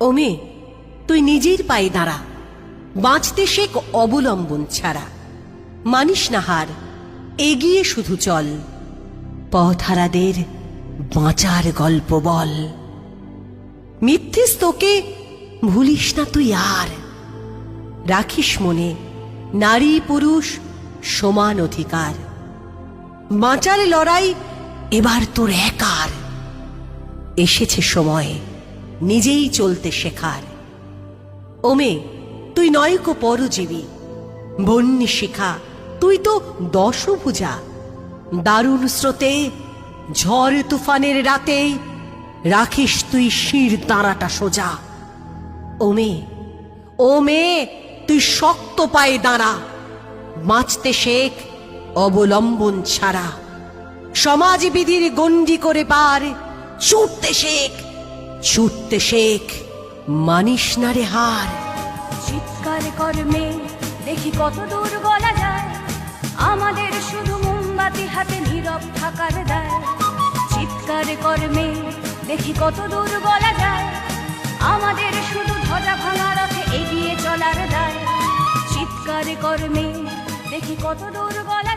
ও মেয়ে, তুই নিজের পায়ে দাঁড়া, বাঁচতে শেখ অবলম্বন ছাড়া। মানিস না হার, এগিয়ে শুধু চল, পথহারাদের বাঁচার গল্প বল। মিথ্যে তোকে ভুলিস না তুই আর, রাখিস মনে নারী পুরুষ সমান অধিকার। বাঁচার লড়াই এবার তোর একার, এসেছে সময় নিজেই চলতে শেখার। ও মেয়ে, তুই নয়কো পরজীবী, বন্যী শিখা তুই তো দশভুজা। দারুণ স্রোতে ঝড় তুফানের রাতে রাখিস তুই শির দাঁড়াটা সোজা। ও মেয়ে, তুই শক্ত পায়ে দাঁড়া, বাঁচতে শেখ অবলম্বন ছাড়া। সমাজ বিধির গণ্ডি করে পার, ছুটতে শেখ, মানিস না রে হার। চিৎকার কর্মে দেখি কত দূর বলা যায়, আমাদের শুধু মোমবাতি হাতে নীরব থাকার দায়। চিৎকার কর্মে দেখি কত দূর বলা যায়, আমাদের শুধু ধ্বজা ভাঙা রথে এগিয়ে চলার দায়। চিৎকার কর্মে দেখি কত দূর বলা